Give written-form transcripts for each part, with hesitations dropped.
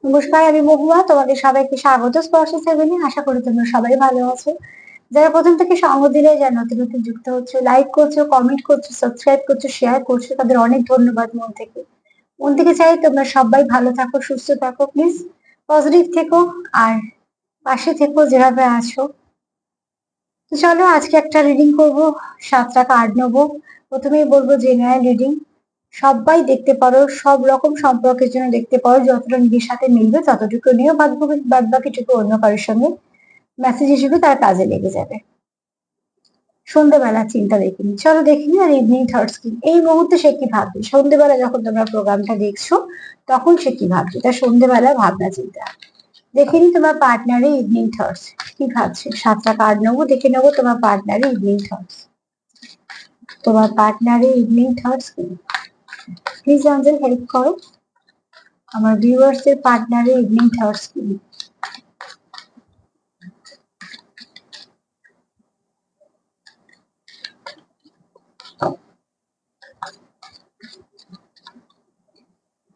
নমস্কার, আমি মহুয়া। তোমাদের সবাইকে স্বাগত স্পর্শ সেভেনে। আশা করি তোমরা সবাই ভালো আছো। যারা প্রথম থেকে সঙ্গ দিলে, যারা নতুন নতুন যুক্ত হচ্ছে, লাইক করছো, কমেন্ট করছো, সাবস্ক্রাইব করছো, শেয়ার করছো, তাদের অনেক ধন্যবাদ মন থেকে। মন থেকে চাই তোমরা সবাই ভালো থাকো, সুস্থ থাকো, প্লিজ পজিটিভ থেকো আর পাশে থেকো যেভাবে আছো। তো চলো আজকে একটা রিডিং করবো, 7 টাকা 8 নেবো। প্রথমেই বলবো জেনারেল রিডিং। সবাই দেখতে পারো, সব রকম সম্পর্কের জন্য দেখতে পারো, যতটা নিজের সাথে মিলবে ততটুকু নিয়েও, বাদ বাকিটুকু অন্য কারোর সঙ্গে মেসেজ হিসেবে তার কাজে লেগে যাবে। সন্ধ্যেবেলা চিন্তা দেখিনি, চলো দেখিনি। আর ইভিনিং থটস কি, এই মুহূর্তে সে কি ভাবছে সন্ধ্যেবেলা যখন তোমরা প্রোগ্রামটা দেখছো, তখন সে কি ভাবছে, তার সন্ধ্যেবেলা ভাবনা চিন্তা দেখিনি। তোমার পার্টনারের ইভিনিং থটস কি ভাবছে, 7 টাকা 8 নেবো, দেখে নেবো তোমার পার্টনারের ইভিনিং থটস। তোমার পার্টনারের ইভিনিং থটস কি, প্লিজ আমাদের হেল্প করো। আমার ভিউয়ার্স এর পার্টনারের ইভিনিং থটস কি।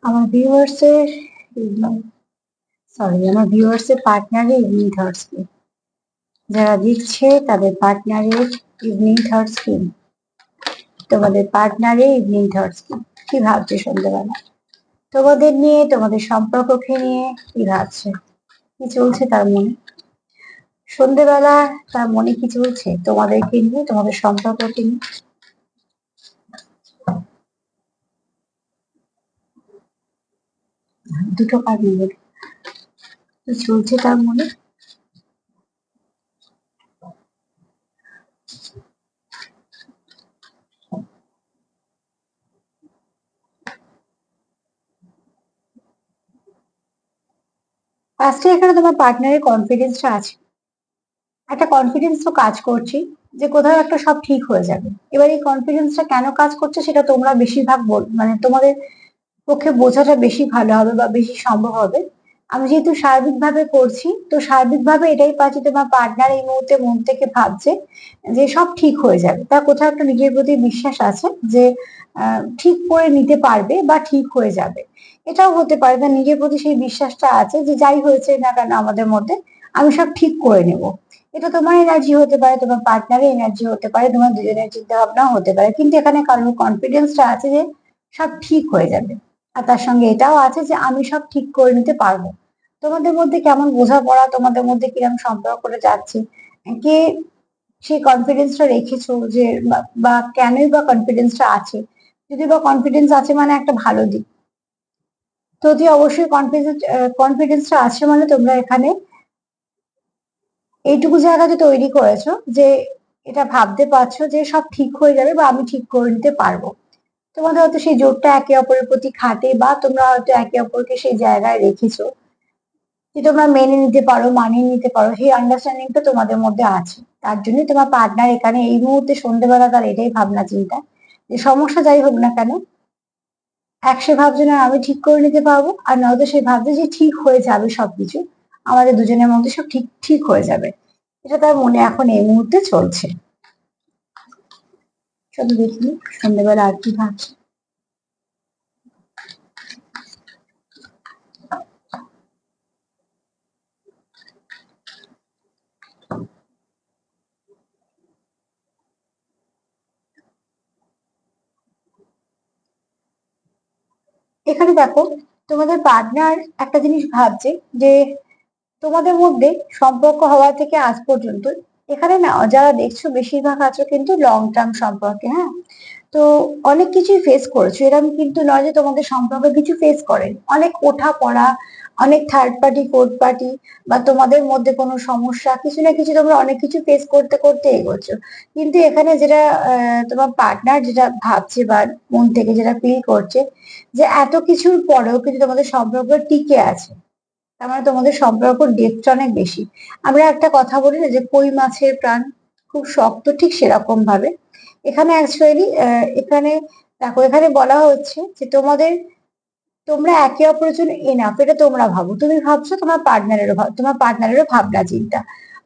আমার ভিউয়ার্স এর আমার ভিউয়ার্স এর পার্টনারের ইভিনিং থটস কি। যারা দেখছে তাদের পার্টনারের ইভিনিং থটস কি। তোমাদের পার্টনারের ইভিনিং থটস কি, কি ভাবছে সন্ধ্যেবেলা তোমাদের নিয়ে, তোমাদের সম্পর্ককে নিয়ে কি ভাবছে, কি চলছে তার মনে সন্ধ্যেবেলা, তার মনে কি চলছে তোমাদেরকে নিয়ে, তোমাদের সম্পর্ককে নিয়ে। দুটো কাজ নেবে, কি চলছে তার মনে। ফার্স্টে এখানে তোমার পার্টনারের কনফিডেন্সটা আছে, একটা কনফিডেন্স তো কাজ করছে যে কোথাও একটা সব ঠিক হয়ে যাবে। এবার এই কনফিডেন্সটা কেন কাজ করছে সেটা তোমরা বেশিরভাগ মানে তোমাদের পক্ষে বোঝাটা বেশি ভালো হবে বা বেশি সম্ভব হবে। আমি যেহেতু সার্বিকভাবে করছি, তো সার্বিকভাবে এটাই পাচ্ছি, তোমার পার্টনার এই মুহূর্তে মন থেকে ভাবছে যে সব ঠিক হয়ে যাবে। তার কোথাও একটা নিজের প্রতি বিশ্বাস আছে যে ঠিক করে নিতে পারবে বা ঠিক হয়ে যাবে। এটাও হতে পারে তার নিজের প্রতি সেই বিশ্বাসটা আছে যে যাই হয়েছে না কেন আমাদের মধ্যে, আমি সব ঠিক করে নেব। এটা তোমার এনার্জি হতে পারে, তোমার পার্টনারের এনার্জি হতে পারে, তোমার দুজনের চিন্তা ভাবনাও হতে পারে, কিন্তু এখানে কারোর কনফিডেন্সটা আছে যে সব ঠিক হয়ে যাবে। আর তার সঙ্গে এটাও আছে যে আমি সব ঠিক করে নিতে পারবো। তোমাদের মধ্যে কেমন বোঝাপড়া, তোমাদের মধ্যে কিরকম সম্পর্কটা যাচ্ছে, কে সেই কনফিডেন্সটা রেখেছো, যে বা কেনই বা কনফিডেন্সটা আছে। যদি বা কনফিডেন্স আছে মানে একটা ভালো দিক, তো যদি অবশ্যই কনফিডেন্সটা আছে মানে তোমরা এখানে এইটুকু জায়গাতে তৈরি করেছো যে এটা ভাবতে পারছো যে সব ঠিক হয়ে যাবে বা আমি ঠিক করে নিতে পারবো। তোমাদের হয়তো সেই জোরটা একে অপরের প্রতি খাটে, বা তোমরা হয়তো একে অপরকে সেই জায়গায় রেখেছো যে তোমরা মেনে নিতে পারো, মানিয়ে নিতে পারো, সেই আন্ডারস্ট্যান্ডিংটা তোমাদের মধ্যে আছে। তার জন্যই তোমার পার্টনার এখানে এই মুহূর্তে সন্ধ্যেবেলা তার এটাই ভাবনা চিন্তা, যে সমস্যা যাই হোক না কেন, সে ভাবছে না আমি ঠিক করে নিতে পারবো, আর নয়তো সে ভাবছে যে ঠিক হয়ে যাবে সবকিছু, আমাদের দুজনের মধ্যে সব ঠিক ঠিক হয়ে যাবে। এটা তার মনে এখন এই মুহূর্তে চলছে। শুধু দেখি সন্ধ্যেবেলা আর কি ভাবছে। এখানে দেখো, তোমাদের পার্টনার একটা জিনিস ভাবছে যে তোমাদের মধ্যে সম্পর্ক হওয়া থেকে আজ পর্যন্ত, এখানে না যারা দেখছো বেশিরভাগ আছো কিন্তু লং টার্ম সম্পর্কে, হ্যাঁ। তো অনেক কিছুই ফেস করেছো, এরকম কিন্তু নয় যে তোমাদের সম্পর্কে কিছু ফেস করেন, অনেক ওঠা পড়া, অনেক থার্ড পার্টি ফোর্থ পার্টি, বা তোমাদের মধ্যে কোনো সমস্যা, কিছু না কিছু তোমরা অনেক কিছু ফেস করতে করতে এগোচ্ছো। কিন্তু এখানে যেটা তোমার পার্টনার যেটা ভাবছে বা মন থেকে যেটা ফিল করছে, যে এত কিছুর পরেও কিন্তু তোমাদের সম্পর্ক টিকে আছে। তার মানে তোমাদের সম্পর্ক ডেপথ অনেক বেশি। আমরা একটা কথা বলি না যে কই মাছের প্রাণ খুব শক্ত, ঠিক সেরকম ভাবে এখানে অ্যাকচুয়ালি এখানে দেখো, এখানে বলা হচ্ছে যে তোমরা একে অপরের জন্য এনাফ, এটা তোমরা ভাবো, তুমি ভাবছো, তোমার পার্টনারেরও ভাবনা চিন্তা।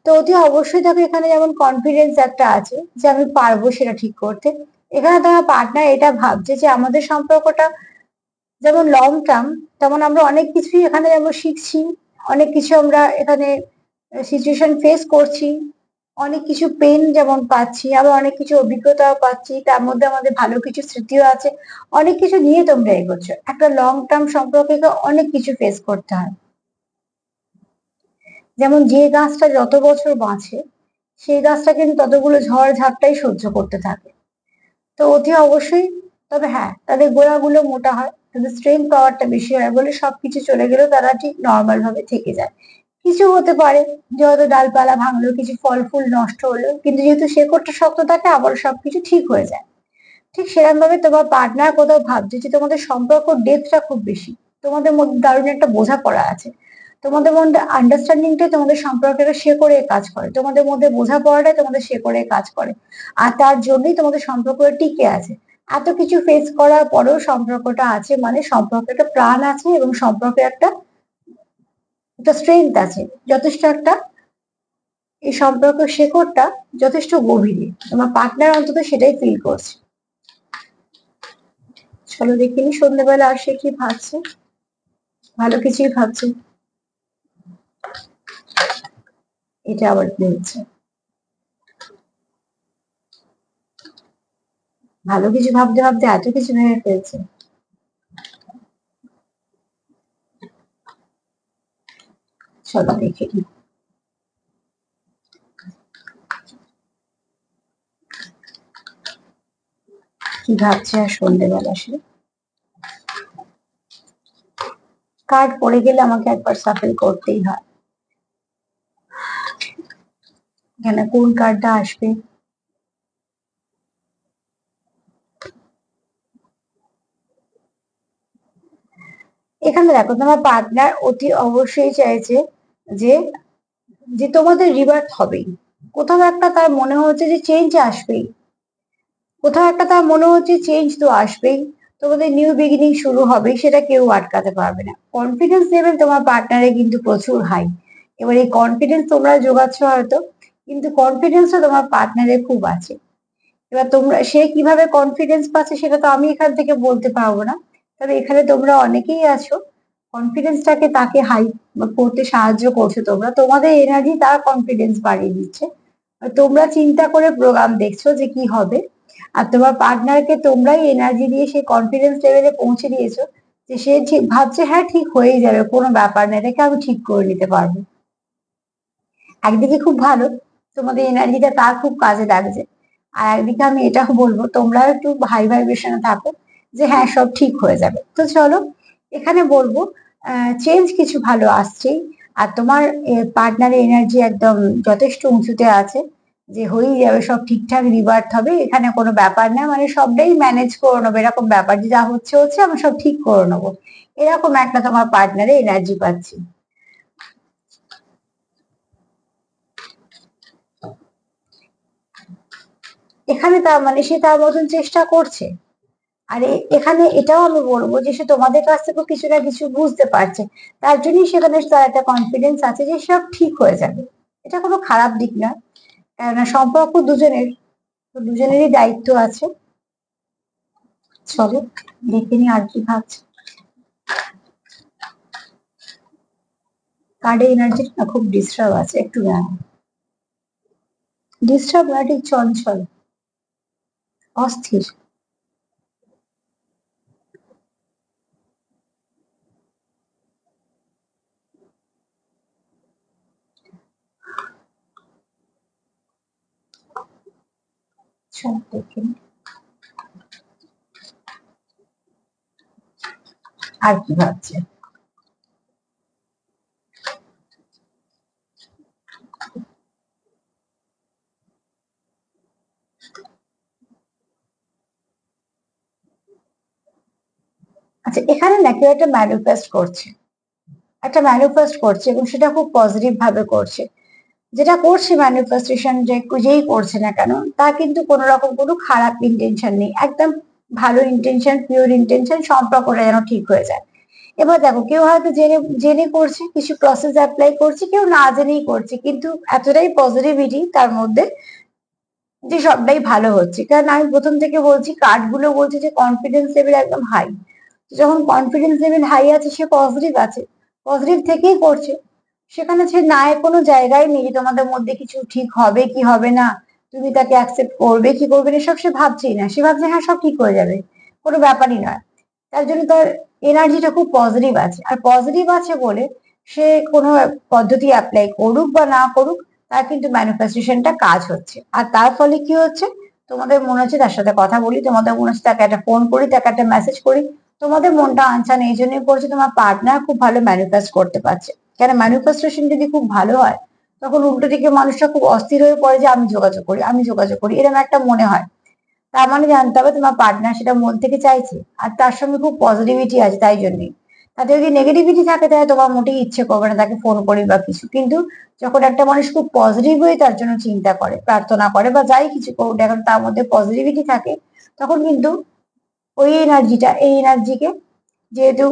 তো অতি অবশ্যই দেখো এখানে যেমন কনফিডেন্স একটা আছে যে আমি পারবো সেটা ঠিক করতে, এখানে তোমার পার্টনার এটা ভাবছে যে আমাদের সম্পর্কটা যেমন লং টার্ম, তেমন আমরা অনেক কিছুই এখানে যেমন শিখছি, অনেক কিছু আমরা এখানে সিচুয়েশন ফেস করছি, অনেক কিছু পেন যেমন পাচ্ছি, আবার অনেক কিছু অভিজ্ঞতাও পাচ্ছি, তার মধ্যে আমাদের ভালো কিছু স্মৃতিও আছে। অনেক কিছু নিয়ে তোমরা এগোচ্ছ। একটা লং টার্ম সম্পর্কে অনেক কিছু ফেস করতে হয়। যেমন যে গাছটা যত বছর বাঁচে, সেই গাছটা কিন্তু ততগুলো ঝড় ঝাপটাই সহ্য করতে থাকে। তো অতি অবশ্যই, তবে হ্যাঁ, তাদের গোড়াগুলো মোটা হয়, তাদের স্ট্রেংথ পাওয়ারটা বেশি হয় বলে সবকিছু চলে গেলেও তারা ঠিক নর্মাল ভাবে থেকে যায়। কিছু হতে পারে যে হয়তো ডালপালা ভাঙলো, কিছু ফল ফুল নষ্ট হলো, কিন্তু যেহেতু শেকড়টা শক্ত থাকে আবার সবকিছু ঠিক হয়ে যায়। ঠিক সেরকম ভাবে তোমার পার্টনার কোথাও ভাবছে যে তোমাদের সম্পর্ক ডেপথটা খুব বেশি, তোমাদের মধ্যে দারুণ একটা বোঝাপড়া আছে, তোমাদের মধ্যে আন্ডারস্ট্যান্ডিংটাই তোমাদের সম্পর্কের শেকড়ে কাজ করে, তোমাদের মধ্যে বোঝাপড়াটাই তোমাদের শেকড়ে কাজ করে। আর তার জন্যই তোমাদের সম্পর্কটা টিকে আছে। এত কিছু ফেস করার পরেও সম্পর্কটা আছে, মানে সম্পর্কে একটা প্রাণ আছে এবং সম্পর্কে একটা একটা স্ট্রেংথ আছে, যথেষ্ট একটা, এই সম্পর্ক শেকড়টা যথেষ্ট গভীরে, তোমার পার্টনার অন্তত সেটাই ফিল করছে। চলো দেখিনি সন্ধ্যেবেলা আর সে কি ভাবছে। ভালো কিছুই ভাবছে। এটা আবার কি হচ্ছে? ভালো কিছু ভাবতে ভাবতে এত কিছু ভেবে ফেলছে। চলো দেখে নি কি ভাবছে আর সন্ধ্যেবেলা সে। কার্ড পড়ে গেলে আমাকে একবার সাফল করতেই হয়। এখানে কোন কার্ডটা আসবে? এখানে দেখো তোমার পার্টনার অতি অবশ্যই চাইছে যে যে তোমাদের রিবার্থ হবেই, কোথাও একটা তার মনে হচ্ছে যে চেঞ্জ আসবেই, কোথাও একটা তার মনে হচ্ছে চেঞ্জ তো আসবেই, তোমাদের নিউ বিগিনিং শুরু হবে, সেটা কেউ আটকাতে পারবে না। কনফিডেন্স লেভেল তোমার পার্টনারে কিন্তু প্রচুর হাই। এবার এই কনফিডেন্স তোমরা যোগাচ্ছ হয়তো, কিন্তু কনফিডেন্সও তোমার পার্টনারে খুব আছে। এবার তোমরা সে কিভাবে কনফিডেন্স পাচ্ছে সেটা তো আমি এখান থেকে বলতে পারবো না, তবে এখানে তোমরা অনেকেই আছো কনফিডেন্সটাকে তাকে হাই করতে সাহায্য করছো, তোমরা তোমাদের এনার্জি তার কনফিডেন্স বাড়িয়ে দিচ্ছে। আর তোমরা চিন্তা করে প্রোগ্রাম দেখছো যে কি হবে, আর তোমার পার্টনারকে তোমরাই এনার্জি দিয়ে সেই কনফিডেন্স লেভেলে পৌঁছে দিয়েছো যে সে ঠিক ভাবছে হ্যাঁ ঠিক হয়েই যাবে, কোনো ব্যাপার না, এটাকে আমি ঠিক করে নিতে পারবো। একদিকে খুব ভালো, তোমাদের এনার্জিটা তার খুব কাজে লাগছে। আর একদিকে আমি এটাও বলবো তোমরাও একটু হাই ভাইব্রেশনে থাকো যে হ্যাঁ সব ঠিক হয়ে যাবে। তো চলো, এখানে বলবো চেঞ্জ কিছু ভালো আসছেই। আর তোমার পার্টনারের এনার্জি একদম যথেষ্ট উঁচুতে আছে, যে হয়েই যাবে সব ঠিকঠাক, রিভার্ট হবে, এখানে কোনো ব্যাপার না, মানে সবটাই ম্যানেজ করে নেবো এরকম ব্যাপার, যে যা হচ্ছে হচ্ছে আমি সব ঠিক করে নেবো, এরকম একটা তোমার পার্টনারের এনার্জি পাচ্ছি। এখানে তার মানে সে তার মতন চেষ্টা করছে। আর এখানে এটাও আমি বলবো যে সে তোমাদের কাছ থেকে কিছু না কিছু বুঝতে পারছে, তার জন্যই সেখানে তার একটা কনফিডেন্স আছে যে সব ঠিক হয়ে যাবে। এটা কোনো খারাপ দিক না, কেননা সম্পর্ক দুজনের, তো দুজনেরই দায়িত্ব আছে। চলো দেখে নি আর কি ভাবছে। কার্ডে এনার্জি না খুব ডিস্টার্ব আছে একটু, না ডিস্টার্ব না, ঠিক চঞ্চল, অস্থির। চল দেখে নি আর কি ভাবছে। আচ্ছা, এখানে না কেউ একটা ম্যানিফেস্ট করছে, একটা ম্যানিফেস্ট করছে এবং সেটা খুব পজিটিভ ভাবে করছে। যেটা করছে ম্যানিফেস্টেশন, যে যেই করছে না কেন তা কিন্তু কোনো রকম কোনো খারাপ ইন্টেনশন নেই, একদম ভালো ইন্টেনশন, পিওর ইন্টেনশন, সম্পর্কটা যেন ঠিক হয়ে যায়। এবার দেখো কেউ হয়তো জেনে জেনে করছে, কিছু প্রসেস অ্যাপ্লাই করছে, কেউ না জেনেই করছে, কিন্তু এতটাই পজিটিভিটি তার মধ্যে যে সবটাই ভালো হচ্ছে। কারণ আমি প্রথম থেকে বলছি, কার্ড গুলো বলছে যে কনফিডেন্স লেভেল একদম হাই, যখন কনফিডেন্স লেভেল হাই আছে, সে পজিটিভ আছে, পজিটিভ থেকেই করছে, সেখানে সে না কোনো জায়গায় নেই তোমাদের মধ্যে কিছু ঠিক হবে কি হবে না, তুমি তাকে অ্যাকসেপ্ট করবে কি করবে না, সব সে ভাবছেই না, সে ভাবছে হ্যাঁ সব ঠিক হয়ে যাবে, কোনো ব্যাপারই নয়। তার জন্য তার এনার্জিটা খুব পজিটিভ আছে, আর পজিটিভ আছে বলে সে কোনো পদ্ধতি অ্যাপ্লাই করুক বা না করুক, তার কিন্তু ম্যানিফেস্টেশনটা কাজ হচ্ছে। আর তার ফলে কি হচ্ছে, তোমাদের মনে হচ্ছে তার সাথে কথা বলি, তোমাদের মনে হচ্ছে তাকে একটা ফোন করি, তাকে একটা মেসেজ করি, তোমাদের মনটা আনচান এই জন্যই করছে তোমার পার্টনার খুব ভালো ম্যানিফেস্ট করতে পারছে। কেন ম্যানিফেস্টেশন যদি খুব ভালো হয়, তখন উল্টো দিকে মানুষটা খুব অস্থির হয়ে পড়ে যে আমি যোগাযোগ করি, আমি যোগাযোগ করি, এরকম একটা মনে হয়। তার মানে জানতে হবে তোমার পার্টনার সেটা মন থেকে চাইছে, আর তার সঙ্গে খুব পজিটিভিটি আছে, তাই জন্যই। তাতে যদি নেগেটিভিটি থাকে তাহলে তোমার মোটেই ইচ্ছে করবে না তাকে ফোন করি বা কিছু। কিন্তু যখন একটা মানুষ খুব পজিটিভ হয়ে তার জন্য চিন্তা করে, প্রার্থনা করে বা যাই কিছু করুক, এখন তার মধ্যে পজিটিভিটি থাকে, তখন কিন্তু ওই এনার্জিটা এই এনার্জিকে যেহেতু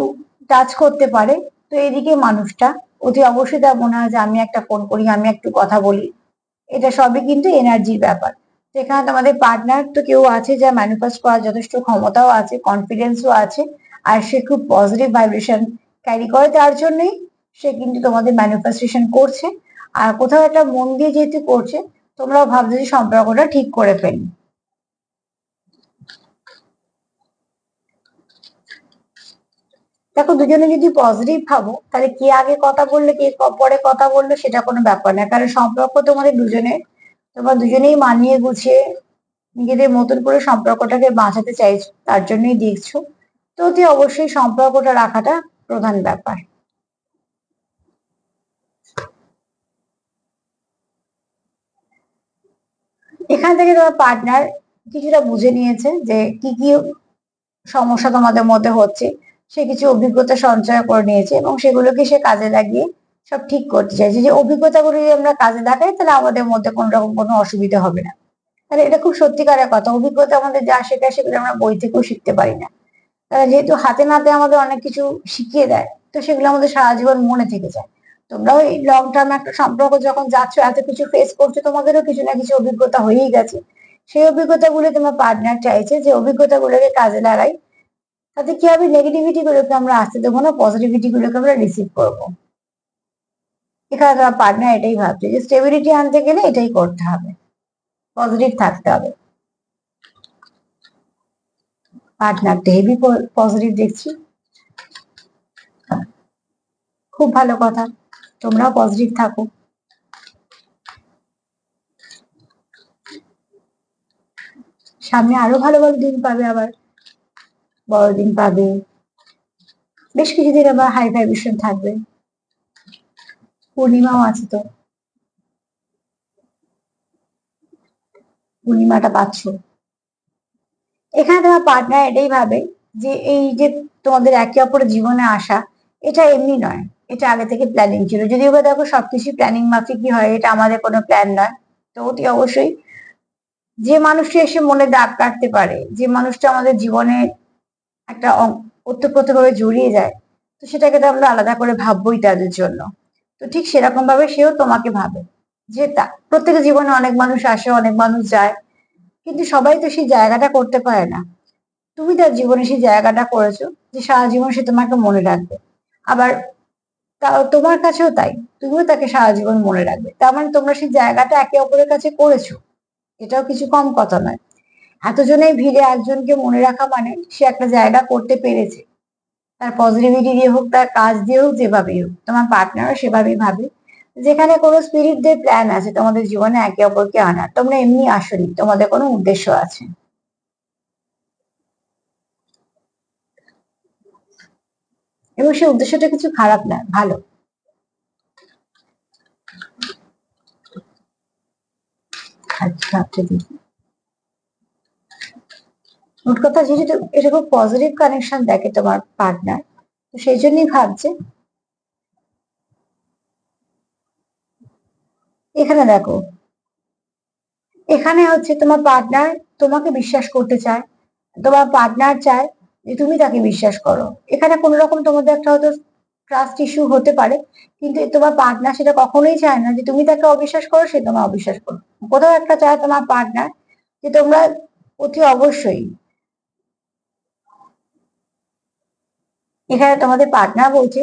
টাচ করতে পারে, তো এদিকে মানুষটা অতি অবশ্যই তার মনে হয় যে আমি একটা ফোন করি, আমি একটু কথা বলি, এটা সবই কিন্তু এনার্জির ব্যাপার। সেখানে তোমাদের পার্টনার তো কেউ আছে যা ম্যানিফেস্ট করার যথেষ্ট ক্ষমতাও আছে, কনফিডেন্সও আছে, আর সে খুব পজিটিভ ভাইব্রেশন ক্যারি করে, তার জন্যই সে কিন্তু তোমাদের ম্যানিফেস্টেশন করছে। আর কোথাও একটা মন দিয়ে যেহেতু করছে, তোমরাও ভাবছো যে সম্পর্কটা ঠিক করে ফেলি। দেখো, দুজনে যদি পজিটিভ ভাবো, তাহলে কে আগে কথা বললে কে পরে কথা বললো সেটা কোনো ব্যাপার না, কারণ সম্পর্ক তোমাদের দুজনের, তোমরা দুজনেই মানিয়ে গুছিয়ে নিজেদের মতন করে সম্পর্কটাকে বাঁচাতে চাইছো, তার জন্যই দেখছো। তো অতি অবশ্যই সম্পর্কটা রাখাটা প্রধান ব্যাপার। এখান থেকে তোমার পার্টনার কিছুটা বুঝে নিয়েছে যে কি কি সমস্যা তোমাদের মধ্যে হচ্ছে, সে কিছু অভিজ্ঞতা সঞ্চয় করে নিয়েছে এবং সেগুলোকে সে কাজে লাগিয়ে সব ঠিক করতে চাইছে, যে অভিজ্ঞতাগুলো যদি আমরা কাজে লাগাই তাহলে আমাদের মধ্যে কোনো রকম কোনো অসুবিধা হবে না। তাহলে এটা খুব সত্যিকারের কথা, অভিজ্ঞতা আমাদের যা শেখায় সেগুলো আমরা বই থেকেও শিখতে পারি না, তারা যেহেতু হাতে নাতে আমাদের অনেক কিছু শিখিয়ে দেয়, তো সেগুলো আমাদের সারা জীবন মনে থেকে যায়। তোমরাও এই লং টার্ম একটা সম্পর্ক যখন যাচ্ছ, এত কিছু ফেস করছো, তোমাদেরও কিছু না কিছু অভিজ্ঞতা হয়েই গেছে। সেই অভিজ্ঞতাগুলো তোমার পার্টনার চাইছে যে অভিজ্ঞতাগুলোকে কাজে লাগাই, তাতে কি হবে, নেগেটিভিটি গুলোকে আমরা আসতে দেবো না, পজিটিভিটি গুলোকে আমরা রিসিভ করবো। এখানে তোমার পার্টনার এটাই ভাবছে যে স্টেবিলিটি আনতে গেলে এটাই করতে হবে, পজিটিভ থাকতে হবে। পার্টনারটা হেভি পজিটিভ দেখছি, খুব ভালো কথা, তোমরাও পজিটিভ থাকো। সামনে আরো ভালো ভালো দিন পাবে, আবার বড়দিন পাবে, বেশ কিছুদিন আবার হাই ভাইব্রেশন থাকবে, পূর্ণিমাও আছে তো, পূর্ণিমাটা পাচ্ছ। এখানে তোমার পার্টনার এটাই ভাবে যে এই যে তোমাদের একে অপরের জীবনে আসা, এটা এমনি নয়, এটা আগে থেকে প্ল্যানিং ছিল, যদিও বা দেখো সবকিছু প্ল্যানিং মাফিকই হয়, এটা আমাদের কোনো প্ল্যান নয়। তো অতি অবশ্যই যে মানুষটি এসে মনে দাগ কাটতে পারে, যে মানুষটা আমাদের জীবনে একটা ওতপ্রোতভাবে জড়িয়ে যায়, তো সেটাকে তো আমরা আলাদা করে ভাববোই তাদের জন্য। তো ঠিক সেরকম ভাবে সেও তোমাকে ভাবে, যে প্রত্যেকের জীবনে অনেক মানুষ আসে, অনেক মানুষ যায়, কিন্তু সবাই তো সেই জায়গাটা করতে পারে না। তুমি তার জীবনে সেই জায়গাটা করেছো, যে সারা জীবন সে তোমাকে মনে রাখবে। আবার তোমার কাছেও তাই, তুমিও তাকে সারা জীবন মনে রাখবে, তার মানে তোমরা সেই জায়গাটা একে অপরের কাছে করেছো, এটাও কিছু কম কথা নয়। এতজনের ভিড়ে একজনকে মনে রাখা মানে সে একটা জায়গা করতে পেরেছে, তার পজিটিভিটি দিয়ে হোক, তার কাজ দিয়ে হোক, যেভাবেই হোক, তোমার পার্টনারও সেভাবেই ভাবে। যেখানে কোনো স্পিরিটদের প্ল্যান আছে তোমাদের জীবনে একে অপরকে আনার, তোমরা এমনি আসোনি, তোমাদের কোনো উদ্দেশ্য আছে, এবং সেই উদ্দেশ্যটা কিছু খারাপ না, ভালো। আচ্ছা, ভাবতে দিই। মোট কথা, যেহেতু এটা খুব পজিটিভ কানেকশন দেখে তোমার পার্টনার, তো সেই জন্যই ভাবছে। এখানে দেখো, এখানে হচ্ছে তোমার পার্টনার তোমাকে বিশ্বাস করতে চায়, তোমার পার্টনার চায় যে তুমি তাকে বিশ্বাস করো। এখানে কোনো রকম তোমাদের একটা হয়তো ট্রাস্ট ইস্যু হতে পারে, কিন্তু তোমার পার্টনার সেটা কখনোই চায় না যে তুমি তাকে অবিশ্বাস করো, সে তোমার অবিশ্বাস করো। কোথাও একটা চায় তোমার পার্টনার যে তোমরা অতি অবশ্যই এখানে তোমাদের পার্টনার বলছে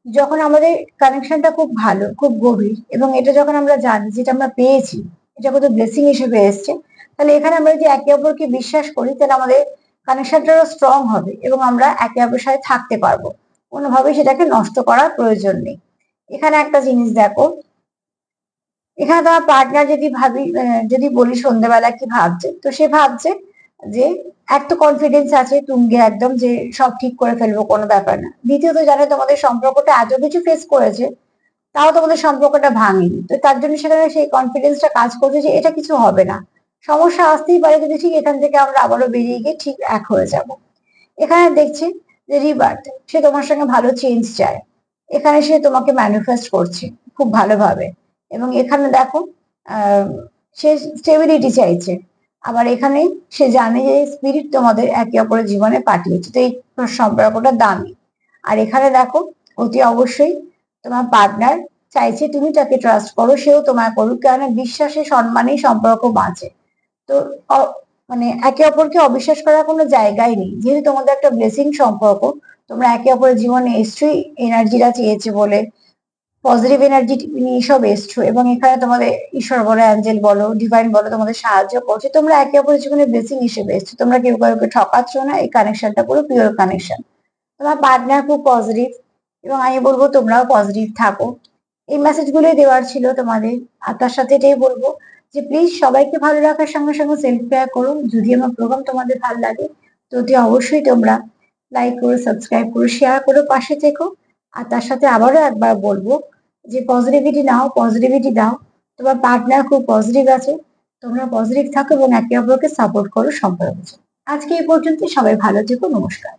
যখন আমাদের কানেকশনটা খুব ভালো, খুব গভীর, এবং এটা যখন আমরা জানি যেটা আমরা পেয়েছি এটা কত ব্লেসিং হিসেবে এসছে, তাহলে এখানে আমরা যদি একে অপরকে বিশ্বাস করি তাহলে আমাদের কানেকশনটাও স্ট্রং হবে এবং আমরা একে অপরের সাথে থাকতে পারবো, কোনোভাবেই সেটাকে নষ্ট করার প্রয়োজন নেই। এখানে একটা জিনিস দেখো, এখানে তোমার পার্টনার যদি যদি বলি সন্ধ্যেবেলা কি ভাবছে, তো সে ভাবছে যে এক তো কনফিডেন্স আছে তুঙ্গে একদম, যে সব ঠিক করে ফেলবো, কোনো ব্যাপার না। দ্বিতীয়ত জানে তোমাদের সম্পর্কটা এত কিছু ফেস করেছে, তাও তোমাদের সম্পর্কটা ভাঙেনি, তো তার জন্য সেখানে সেই কনফিডেন্সটা কাজ করছে যে এটা কিছু হবে না, সমস্যা আসতেই পারে কিন্তু ঠিক এখান থেকে আমরা আবারও বেরিয়ে গিয়ে ঠিক এক হয়ে যাব। এখানে দেখছি যে রিবার্থ, সে তোমার সঙ্গে ভালো চেঞ্জ চায়, এখানে সে তোমাকে ম্যানিফেস্ট করছে খুব ভালোভাবে, এবং এখানে দেখো আহ, সে স্টেবিলিটি চাইছে। আবার এখানে সে জানে যে স্পিরিট তোমাদের একে অপরের জীবনে পাঠিয়েছে, তো এই সম্পর্কটা দামি। আর এখানে দেখো অতি অবশ্যই তোমার পার্টনার চাইছে তুমি তাকে ট্রাস্ট করো, সেও তোমায় করুক, কেননা বিশ্বাসে সম্মানেই সম্পর্ক বাঁচে। তো মানে একে অপরকে অবিশ্বাস করার কোনো জায়গাই নেই, যেহেতু তোমাদের একটা ব্লেসিং সম্পর্ক, তোমরা একে অপরের জীবনে এসছোই এনার্জিটা চেয়েছে বলে, পজিটিভ এনার্জি নিয়ে সব এসছো, এবং এখানে তোমাদের ঈশ্বর বলো, অ্যাঞ্জেল বলো, ডিভাইন বলো তোমাদের সাহায্য করছে, তোমরা একে অপরের জীবনে ব্লেসিং হিসেবে এসছো, তোমরা কেউ কাউকে ঠকাচ্ছ না, এই কানেকশনটা পুরো পিওর কানেকশন। তোমার পার্টনার খুব পজিটিভ, এবং আমি বলবো তোমরাও পজিটিভ থাকো। এই মেসেজ গুলোই দেওয়ার ছিল তোমাদের। আর তার সাথে এটাই বলবো যে প্লিজ সবাইকে ভালো রাখার সঙ্গে সঙ্গে সেলফ কেয়ার করো। যদি আমার প্রোগ্রাম তোমাদের ভালো লাগে তো অতি অবশ্যই তোমরা লাইক করো, সাবস্ক্রাইব করো, শেয়ার করো, পাশে থেকো। আর তার সাথে আবারও একবার বলবো যে পজিটিভিটি নাও, পজিটিভিটি দাও। তোমার পার্টনার খুব পজিটিভ আছে, তোমরা পজিটিভ থাকো এবং একে অপরকে সাপোর্ট করো সম্পর্কে। আজকে এই পর্যন্ত, সবাই ভালো থেকো, নমস্কার।